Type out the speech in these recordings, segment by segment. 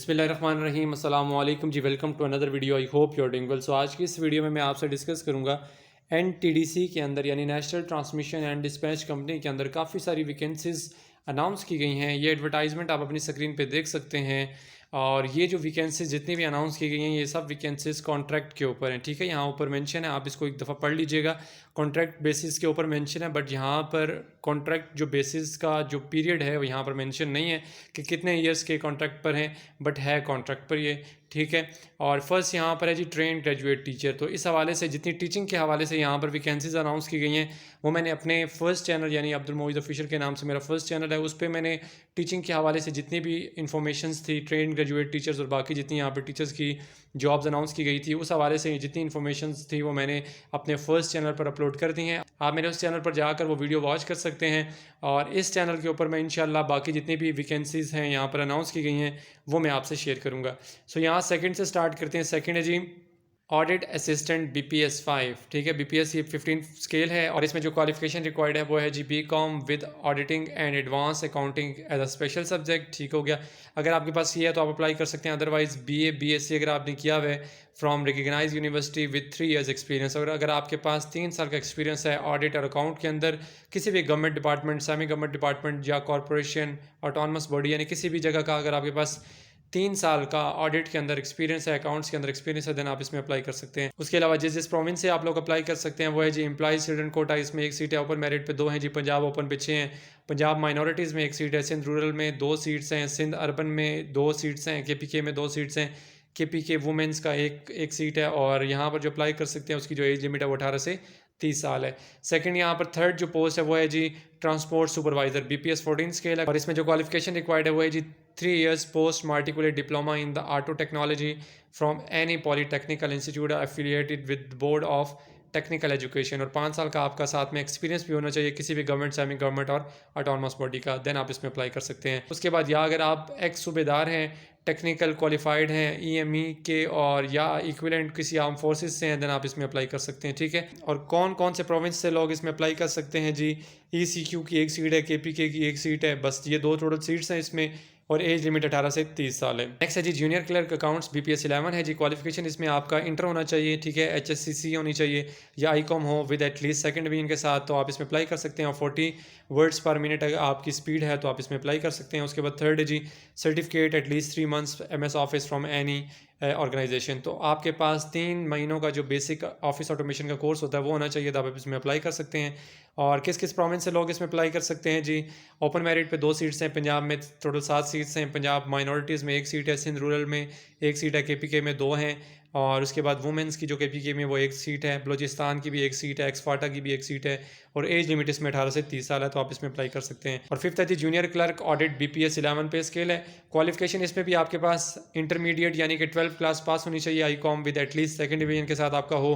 बिस्मिल्लाहिर्रहमानिर्रहीम अस्सलाम वालेकुम जी। Welcome to another video. I hope you are doing well. So आज की इस वीडियो में मैं आपसे डिस्कस करूंगा एनटीडीसी के अंदर यानी national transmission and dispatch company के अंदर काफ़ी सारी वैकेंसीज अनाउंस की गई हैं। ये एडवर्टाइजमेंट आप अपनी स्क्रीन पे देख सकते हैं। और ये जो वैकेंसीज जितनी भी अनाउंस की गई हैं ये सब वैकेंसीज कॉन्ट्रैक्ट के ऊपर हैं। ठीक है, यहाँ ऊपर मेंशन है, आप इसको एक दफ़ा पढ़ लीजिएगा। कॉन्ट्रैक्ट बेसिस के ऊपर मेंशन है, बट यहाँ पर कॉन्ट्रैक्ट जो बेसिस का जो पीरियड है वो यहाँ पर मेंशन नहीं है कि कितने ईयर्स के कॉन्ट्रैक्ट पर हैं, बट है कॉन्ट्रैक्ट पर ये। ठीक है, और फर्स्ट यहाँ पर है जी ट्रेन ग्रेजुएट टीचर। तो इस हवाले से जितनी टीचिंग के हवाले से यहाँ पर वैकेंसीज अनाउंस की गई हैं वो मैंने अपने फर्स्ट चैनल यानी अब्दुल मोइज़ ऑफिशियल के नाम से मेरा फर्स्ट चैनल है, उस पर मैंने टीचिंग के हवाले से जितनी भी इंफॉर्मेशंस थी, ट्रेन ग्रेजुएट टीचर्स और बाकी जितनी यहाँ पर टीचर्स की जॉब्स अनाउंस की गई थी, उस हवाले से जितनी इन्फॉर्मेशंस थी वो मैंने अपने फर्स्ट चैनल पर अपलोड कर दी हैं। आप मेरे उस चैनल पर जाकर वो वीडियो वॉच कर सकते हैं। और इस चैनल के ऊपर मैं इंशाल्लाह बाकी जितनी भी वैकेंसीज़ हैं यहाँ पर अनाउंस की गई हैं वो मैं आपसे शेयर करूँगा। सो यहाँ सेकंड से स्टार्ट करते हैं। सेकंड है जी ऑडिट असिस्टेंट BPS 5। ठीक है, BPS ये 15 स्केल है और इसमें जो क्वालिफिकेशन रिक्वायर्ड है वो है जी BCom with auditing and advance accounting as a special subject. ठीक हो गया, अगर आपके पास ये है तो आप अप्लाई कर सकते हैं। अदरवाइज BA BSc अगर आपने किया हुआ है from recognise university with 3 years experience, और अगर आपके पास 3 साल का एक्सपीरियंस है ऑडिट और अकाउंट के अंदर किसी भी government department, semi government department या कॉरपोरेशन, ऑटोनमस बॉडी यानी किसी भी जगह का अगर आपके पास 3 साल का ऑडिट के अंदर एक्सपीरियंस है, अकाउंट्स के अंदर एक्सपीरियंस है, देन आप इसमें अप्लाई कर सकते हैं। उसके अलावा जिस प्रोविंस से आप लोग अप्लाई कर सकते हैं वो है जी एम्प्लॉइज स्टूडेंट कोटा। इसमें 1 सीट है, ओपन मेरिट पे 2 हैं जी। पंजाब ओपन पे 6 हैं। पंजाब माइनॉरिटीज़ में 1 सीट है। सिंध रूरल में 2 सीट्स हैं। सिंध अर्बन में 2 सीट्स हैं। KPK में 2 सीट्स हैं। KPK वुमेंस का एक सीट है। और यहाँ पर जो अप्लाई कर सकते हैं उसकी जो एज लिमिट है वो 18 से 30 साल है। सेकंड यहाँ पर थर्ड जो पोस्ट है वो है जी ट्रांसपोर्ट सुपरवाइजर BPS 14 स्केल है और इसमें जो क्वालिफिकेशन रिक्वायर्ड है वो है जी 3 years post matricular diploma in the auto technology from any polytechnical institute affiliated with board of technical education, और 5 साल का आपका साथ में एक्सपीरियंस भी होना चाहिए किसी भी गवर्नमेंट, सेमी गवर्नमेंट और ऑटोनमस बॉडी का। देन आप इसमें अप्लाई कर सकते हैं। उसके बाद या अगर आप एक्स सूबेदार हैं, टेक्निकल क्वालिफाइड हैं EME के, और या इक्विवेलेंट किसी आर्म फोर्सेस से हैं, देन आप इसमें अप्लाई कर सकते हैं। ठीक है, और कौन कौन से प्रोविंस से लोग इसमें अप्लाई कर सकते हैं जी? ECQ की 1 सीट है, KPK की 1 सीट है, बस ये 2 टोटल सीट्स हैं इसमें, और एज लिमिट 18 से 30 साल है। नेक्स्ट है जी जूनियर क्लर्क अकाउंट्स BPS 11 है जी। क्वालिफिकेशन इसमें आपका इंटर होना चाहिए। ठीक है, HSCC होनी चाहिए या ICOM हो विद एटलीस्ट सेकंड डिवीजन के साथ, तो आप इसमें अप्लाई कर सकते हैं। और 40 वर्ड्स पर मिनट अगर आपकी स्पीड है तो आप इसमें अप्लाई कर सकते हैं। उसके बाद थर्ड है जी certificate at least 3 months MS office from any organisation. तो आपके पास 3 महीनों का जो बेसिक ऑफिस ऑटोमेशन का कोर्स होता है वो होना चाहिए, तो आप इसमें अप्लाई कर सकते हैं। और किस किस प्रोविंस से लोग इसमें अप्लाई कर सकते हैं जी? ओपन मेरिट पे 2 सीट्स हैं। पंजाब में टोटल 7 सीट्स हैं। पंजाब माइनॉरिटीज़ में 1 सीट है। सिंध रूरल में 1 सीट है। KPK में 2 हैं। और उसके बाद वुमेंस की जो KPK में वो 1 सीट है। बलूचिस्तान की भी 1 सीट है। एक्सफाटा की भी 1 सीट है। और एज लिमिट इसमें 18 से 30 साल है, तो आप इसमें अप्लाई कर सकते हैं। और फिफ्थ है जी जूनियर क्लर्क ऑडिट BPS 11 पे स्केल है। क्वालिफिकेशन इसमें भी आपके पास इंटरमीडिएट यानी कि 12th क्लास पास होनी चाहिए ICOM with at least second division के साथ आपका हो।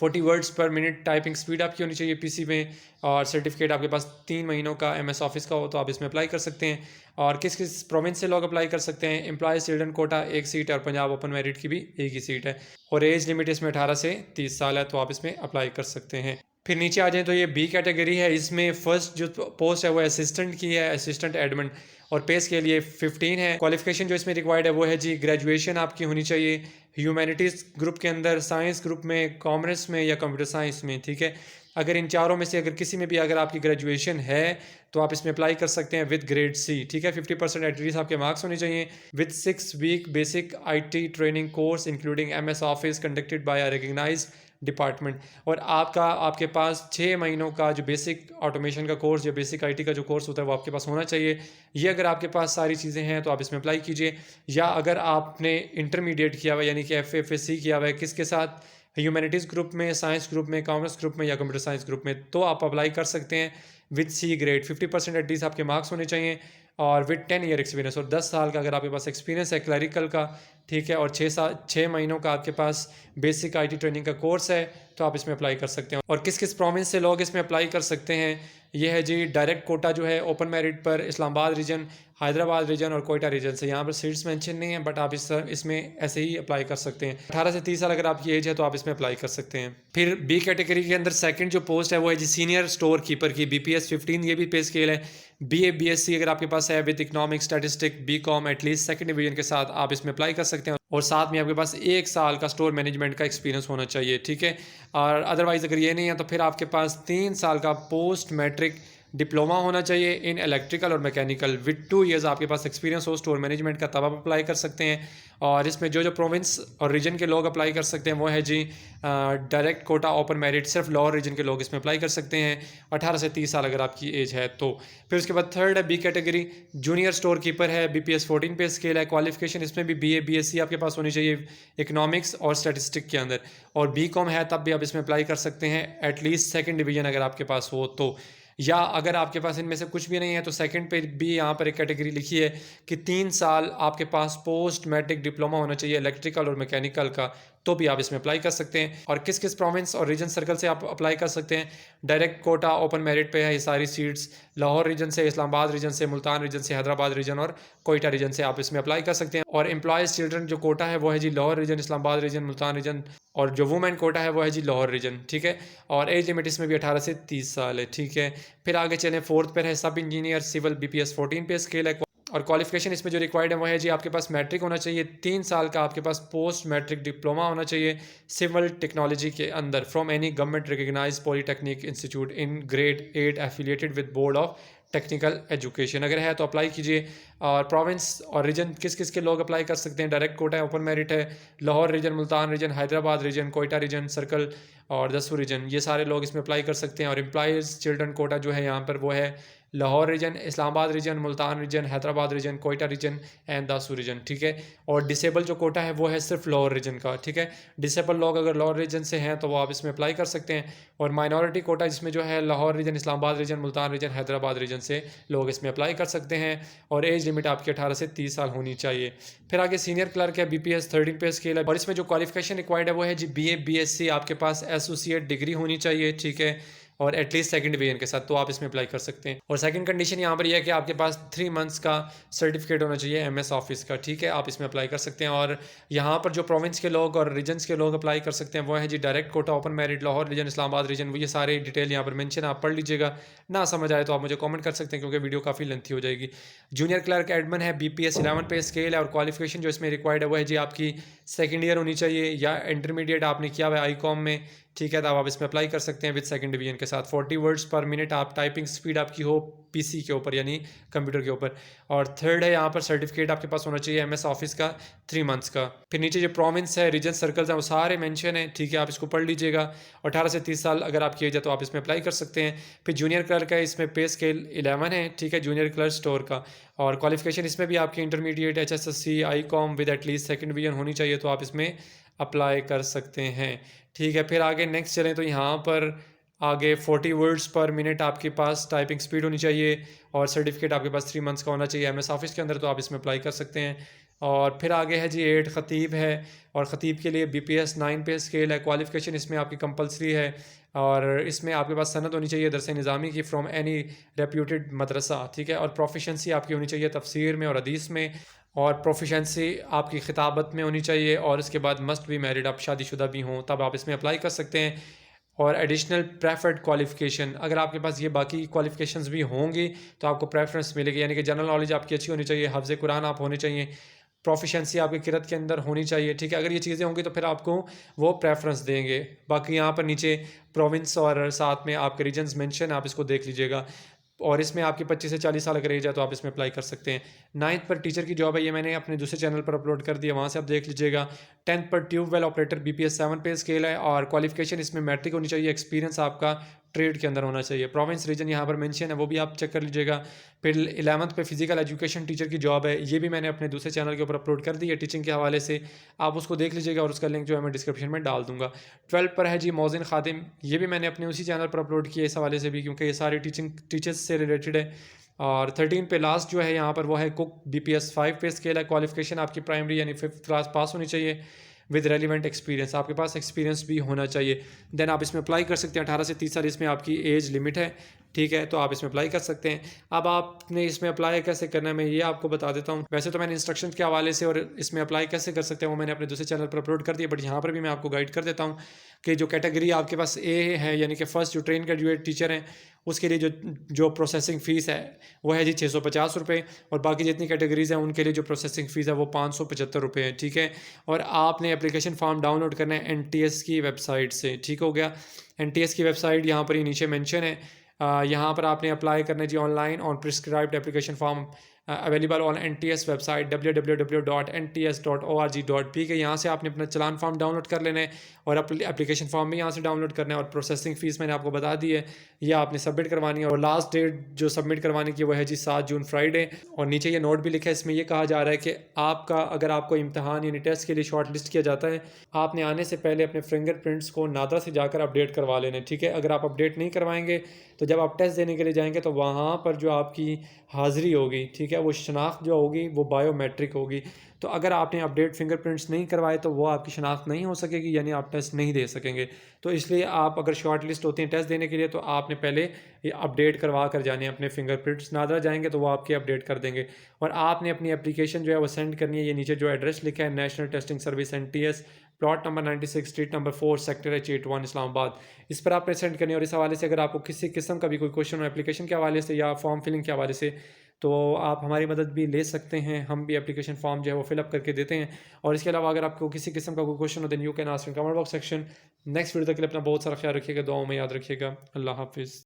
40 वर्ड्स पर मिनट टाइपिंग स्पीड आपकी होनी चाहिए PC में। और सर्टिफिकेट आपके पास 3 महीनों का MS ऑफिस का हो, तो आप इसमें अप्लाई कर सकते हैं। और किस किस प्रोविंस से लोग अप्लाई कर सकते हैं? एम्प्लॉय स्टूडेंट कोटा 1 सीट है, और पंजाब ओपन मेरिट की भी 1 ही सीट है। और एज लिमिट इसमें 18 से 30 साल है, तो आप इसमें अप्लाई कर सकते हैं। फिर नीचे आ जाए तो ये B कैटेगरी है। इसमें फर्स्ट जो पोस्ट है वो असिस्टेंट की है, असिस्टेंट एडमिन, और पे स्केल ये 15 है। क्वालिफिकेशन जो इसमें रिक्वायर्ड है वो है जी ग्रेजुएशन आपकी होनी चाहिए ह्यूमैनिटीज़ ग्रुप के अंदर, साइंस ग्रुप में, कॉमर्स में या कंप्यूटर साइंस में। ठीक है, अगर इन चारों में से अगर किसी में भी अगर आपकी ग्रेजुएशन है तो आप इसमें अप्लाई कर सकते हैं विद ग्रेड C। ठीक है, 50% एटलीस्ट आपके मार्क्स होने चाहिए with 6 week basic IT training course including MS office conducted by a recognised department. और आपके पास 6 महीनों का जो बेसिक ऑटोमेशन का कोर्स या बेसिक IT का जो कोर्स होता है वो आपके पास होना चाहिए। ये अगर आपके पास सारी चीज़ें हैं तो आप इसमें अप्लाई कीजिए। या अगर आपने इंटरमीडिएट किया हुआ है यानी कि FFSC किया हुआ है, किसके साथ? ह्यूमैनिटीज़ ग्रुप में, साइंस ग्रुप में, कॉमर्स ग्रुप में या कंप्यूटर साइंस ग्रुप में, तो आप अप्लाई कर सकते हैं विद C ग्रेड। 50% एटलीस्ट आपके मार्क्स होने चाहिए और विद 10 ईयर एक्सपीरियंस, और 10 साल का अगर आपके पास एक्सपीरियंस है क्लरिकल का ठीक है, और 6 महीनों का आपके पास बेसिक आईटी ट्रेनिंग का कोर्स है, तो आप इसमें अप्लाई कर सकते हैं। और किस किस प्रोविंस से लोग इसमें अप्लाई कर सकते हैं, ये है जी डायरेक्ट कोटा जो है ओपन मेरिट पर इस्लामाबाद रीजन, हैदराबाद रीजन और कोयटा रीजन से। यहाँ पर सीट्स मेंशन नहीं है, बट आप इसमें ऐसे ही अप्लाई कर सकते हैं। 18 से 30 साल अगर आपकी एज है तो आप इसमें अप्लाई कर सकते हैं। फिर बी कैटेगरी के अंदर सेकंड जो पोस्ट है वो है जी सीनियर स्टोर कीपर की, BPS 15, ये भी पे स्केल है। BA BSc अगर आपके पास है with economics statistic BCom at least second division के साथ, आप इसमें अप्लाई कर सकते हैं। और साथ में आपके पास 1 साल का स्टोर मैनेजमेंट का एक्सपीरियंस होना चाहिए, ठीक है। और अदरवाइज अगर ये नहीं है तो फिर आपके पास 3 साल का पोस्ट मैट्रिक डिप्लोमा होना चाहिए इन इलेक्ट्रिकल और मैकेनिकल विद 2 ईयर्स आपके पास एक्सपीरियंस हो स्टोर मैनेजमेंट का, तब आप अप्लाई कर सकते हैं। और इसमें जो प्रोविंस और रीजन के लोग अप्लाई कर सकते हैं वो है जी डायरेक्ट कोटा ओपन मेरिट, सिर्फ लाहौर रीजन के लोग इसमें अप्लाई कर सकते हैं 18 से 30 साल अगर आपकी एज है तो। फिर उसके बाद थर्ड है B category, junior storekeeper है, BPS 14 पे स्केल है। क्वालिफिकेशन इसमें भी BA BSc आपके पास होनी चाहिए इकोनॉमिक्स और स्टैटिस्टिक के अंदर, और BCom है तब भी आप इसमें अप्लाई कर सकते हैं एटलीस्ट सेकंड डिवीजन अगर आपके पास हो तो। या अगर आपके पास इनमें से कुछ भी नहीं है तो सेकंड पे भी यहाँ पर एक कैटेगरी लिखी है कि 3 साल आपके पास पोस्ट मैट्रिक डिप्लोमा होना चाहिए इलेक्ट्रिकल और मैकेनिकल का, तो भी आप इसमें अप्लाई कर सकते हैं। और किस किस प्रोविंस और रीजन सर्कल से आप अप्लाई कर सकते हैं, डायरेक्ट कोटा ओपन मेरिट पे है ये सारी सीट्स, लाहौर रीजन से, इस्लामाबाद रीजन से, मुल्तान रीजन से, हैदराबाद रीजन और कोयटा रीजन से आप इसमें अप्लाई कर सकते हैं। और एम्प्लॉयज़ चिल्ड्रन जो कोटा है वो है जी Lahore region, Islamabad region, Multan region, और जो वुमेन कोटा है वो है जी लाहौर रीजन, ठीक है। और एज लिमिट इसमें भी 18 से 30 साल है, ठीक है। फिर आगे चलें, फोर्थ पर है सब इंजीनियर सिविल, BPS 14 पे स्केल है। और क्वालिफिकेशन इसमें जो रिक्वायर्ड है वो है जी आपके पास मैट्रिक होना चाहिए, 3 साल का आपके पास पोस्ट मैट्रिक डिप्लोमा होना चाहिए सिविल टेक्नोलॉजी के अंदर from any government recognise polytechnic institute in grade 8 affiliated with board of technical education. अगर है तो अप्लाई कीजिए। और प्रोविंस और रीजन किस किस के लोग अप्लाई कर सकते हैं, डायरेक्ट कोटा है, ओपन मेरिट है, Lahore region, Multan region, Hyderabad region, Quetta region circle और दसूर रीजन, ये सारे लोग इसमें अप्लाई कर सकते हैं। और एम्प्लॉयज़ चिल्ड्रन कोटा जो है यहाँ पर वो है Lahore region, Islamabad region, Multan region, Hyderabad region, Quetta region and Dasur region, ठीक है। और डिसेबल जो कोटा है वो है सिर्फ लाहौर रीजन का, ठीक है। डिसेबल लोग अगर लाहौर रीजन से हैं तो वो आप इसमें अप्लाई कर सकते हैं। और माइनॉरिटी कोटा जिसमें जो है Lahore region, Islamabad region, Multan region, Hyderabad region से लोग इसमें अप्लाई कर सकते हैं। और एज लिमिट आपकी 18 से 30 साल होनी चाहिए। फिर आगे सीनियर क्लर्क है, BPS 13 पे स्केल है। और इसमें जो क्वालिफिकेशन रिक्वायर्ड है वो है जी BA BSc आपके पास एसोसिएट डिग्री होनी चाहिए, ठीक है, और एटलीस्ट सेकंड डिवीजन के साथ, तो आप इसमें अप्लाई कर सकते हैं। और सेकंड कंडीशन यहाँ पर यह है कि आपके पास 3 मंथ्स का सर्टिफिकेट होना चाहिए MS ऑफिस का, ठीक है, आप इसमें अप्लाई कर सकते हैं। और यहाँ पर जो प्रोविंस के लोग और रीजन्स के लोग अप्लाई कर सकते हैं वो है जी direct quota open merit, Lahore region, Islamabad region, वो ये सारे डिटेल यहाँ पर मेंशन आप पढ़ लीजिएगा। ना समझ आए तो आप मुझे कमेंट कर सकते हैं क्योंकि वीडियो काफ़ी लेंथी हो जाएगी। जूनियर क्लर्क एडमिन है, BPS 11 पे स्केल है। और क्वालिफिकेशन जो इसमें रिक्वायर्ड है वो है जी आपकी सेकेंड ईयर होनी चाहिए या इंटरमीडिएट आपने किया हुआ है ICOM में, ठीक है, तो आप इसमें अप्लाई कर सकते हैं विद सेकंड डिवीजन के साथ। 40 वर्ड्स पर मिनट आप टाइपिंग स्पीड आपकी हो PC के ऊपर यानी कंप्यूटर के ऊपर। और थर्ड है यहाँ पर सर्टिफिकेट आपके पास होना चाहिए MS ऑफिस का 3 मंथ्स का। फिर नीचे जो प्रोविंस है, रीजन सर्कल्स हैं, वो सारे मेंशन है, ठीक है, आप इसको पढ़ लीजिएगा। 18 से 30 साल अगर आपकी एज है तो आप इसमें अप्लाई कर सकते हैं। फिर जूनियर क्लर्क है, इसमें पे स्केल 11 है, ठीक है, जूनियर क्लर्क स्टोर का। और क्वालिफिकेशन इसमें भी आपकी intermediate HSSC ICOM with at least second division होनी चाहिए, तो आप इसमें अप्लाई कर सकते हैं, ठीक है। फिर आगे नेक्स्ट चलें तो यहाँ पर आगे 40 वर्ड्स पर मिनट आपके पास टाइपिंग स्पीड होनी चाहिए। और सर्टिफिकेट आपके पास 3 मंथ्स का होना चाहिए MS ऑफिस के अंदर, तो आप इसमें अप्लाई कर सकते हैं। और फिर आगे है जी 8 ख़तीब है। और ख़तीब के लिए BPS 9 पे स्केल है। क्वालिफिकेशन इसमें आपकी कंपलसरी है। और इसमें आपके पास सनद होनी चाहिए दरस निज़ामी की फ्रॉम एनी रेप्यूटेड मदरसा, ठीक है। और प्रोफिशेंसी आपकी होनी चाहिए तफसीर में और हदीस में। और प्रोफिशेंसी आपकी खिताबत में होनी चाहिए। और इसके बाद मस्ट बी मैरिड, आप शादीशुदा भी हों तब आप इसमें अप्लाई कर सकते हैं। और एडिशनल प्रेफर्ड क्वालिफिकेशन, अगर आपके पास ये बाकी क्वालिफिकेशंस भी होंगी तो आपको प्रेफरेंस मिलेगी, यानी कि जनरल नॉलेज आपकी अच्छी होनी चाहिए, हफ्ज़ कुरान आप होने चाहिए, प्रोफिशेंसी आपकी किरत के अंदर होनी चाहिए, ठीक है। अगर ये चीज़ें होंगी तो फिर आपको वो प्रेफरेंस देंगे। बाकी यहाँ पर नीचे प्रोविंस और साथ में आपके रीजन्स मेंशन, आप इसको देख लीजिएगा। और इसमें आपकी 25 से 40 साल अगर एज है तो आप इसमें अप्लाई कर सकते हैं। 9th पर टीचर की जॉब है, ये मैंने अपने दूसरे चैनल पर अपलोड कर दिया, वहाँ से आप देख लीजिएगा। 10th पर ट्यूबवेल ऑपरेटर BPS 7 पे स्केल है। और क्वालिफिकेशन इसमें मैट्रिक होनी चाहिए, एक्सपीरियंस आपका ट्रेड के अंदर होना चाहिए। प्रोविंस रीजन यहाँ पर मेंशन है, वो भी आप चेक कर लीजिएगा। फिर 11th पे फिजिकल एजुकेशन टीचर की जॉब है, ये भी मैंने अपने दूसरे चैनल के ऊपर अपलोड कर दी है टीचिंग के हवाले से, आप उसको देख लीजिएगा और उसका लिंक जो है मैं डिस्क्रिप्शन में डाल दूंगा। 12 पर है जी मौजिन खादिम, ये भी मैंने अपने उसी चैनल पर अपलोड किया इस हवाले से भी, क्योंकि ये सारे टीचर्स से रिलेटेड है। और 13 पे लास्ट जो है यहाँ पर वो है कुक BPS 5 पे स्केल है। क्वालिफिकेशन आपकी प्राइमरी यानी 5th क्लास पास होनी चाहिए विद रेलिवेंट एक्सपीरियंस, आपके पास एक्सपीरियंस भी होना चाहिए। देन आप इसमें अप्लाई कर सकते हैं। 18 से 30 साल इसमें आपकी एज लिमिट है, ठीक है, तो आप इसमें अप्लाई कर सकते हैं। अब आपने इसमें अप्लाई कैसे करना है मैं ये आपको बता देता हूँ। वैसे तो मैंने इंस्ट्रक्शन के हवाले से और इसमें अप्लाई कैसे कर सकते हैं वो मैंने अपने दूसरे चैनल पर अपलोड कर दिया, बट यहाँ पर भी मैं आपको गाइड कर देता हूँ कि जो कैटेगरी आपके पास ए है यानी कि फर्स्ट जो ट्रेन ग्रेजुएट टीचर हैं उसके लिए जो प्रोसेसिंग फ़ीस है वो है जी 650 रुपये, और बाकी जितनी कैटेगरीज़ हैं उनके लिए जो प्रोसेसिंग फ़ीस है वो 575 रुपये है, ठीक है। और आपने एप्लीकेशन फॉर्म डाउनलोड करना है NTS की वेबसाइट से, ठीक हो गया। NTS की वेबसाइट यहाँ पर ही नीचे मेंशन है। यहाँ पर आपने अप्लाई करना है जी online on prescribed application form available on NTS website www.nts.org.p के। यहाँ से आपने अपना चलान फॉर्म डाउनलोड कर लेना है और एप्लीकेशन फॉर्म भी यहाँ से डाउनलोड करना है, और प्रोसेसिंग फ़ीस मैंने आपको बता दी है, ये आपने सबमिट करवानी है। और लास्ट डेट जो सबमिट करवाने की वो है जी 7 जून फ्राइडे। और नीचे ये नोट भी लिखा है, इसमें ये कहा जा रहा है कि आपका अगर आपको इम्तहान यानी टेस्ट के लिए शॉर्ट लिस्ट किया जाता है, आपने आने से पहले अपने फिंगरप्रिंट्स को नादरा से जाकर अपडेट करवा लेने, ठीक है। अगर आप अपडेट नहीं करवाएंगे तो जब आप टेस्ट देने के लिए जाएंगे तो वहाँ पर जो आपकी हाज़िरी होगी, ठीक है, वो शनाख्त जो होगी वो बायोमेट्रिक होगी। तो अगर आपने अपडेट फिंगरप्रिंट्स नहीं करवाए तो वो आपकी शनाख्त नहीं हो सकेगी, यानी आप टेस्ट नहीं दे सकेंगे। तो इसलिए आप अगर शॉर्ट लिस्ट होती हैं टेस्ट देने के लिए तो आपने पहले ये अपडेट करवा कर जाने अपने फिंगरप्रिंट्स। नादरा जाएंगे तो वो आपके अपडेट कर देंगे। और आपने अपनी एप्लीकेशन जो है वो सेंड करनी है, ये नीचे जो एड्रेस लिखा है national testing service NTS, plot number 96 street number 4 sector H81 Islamabad, इस पर आपने सेंड करनी है। और इस हवाले से अगर आपको किसी किस्म का भी कोई क्वेश्चन हो एप्लीकेशन के हवाले से या फॉर्म फिलिंग के हवाले से तो आप हमारी मदद भी ले सकते हैं। हम भी एप्लीकेशन फॉर्म जो है वो फिलअप करके देते हैं। और इसके अलावा अगर आपको किसी किस्म का कोई क्वेश्चन हो then you can ask in comment box section. Next video तक के लिए अपना बहुत सारा ख्याल रखिएगा, दुआओं में याद रखिएगा। अल्लाह हाफिज़।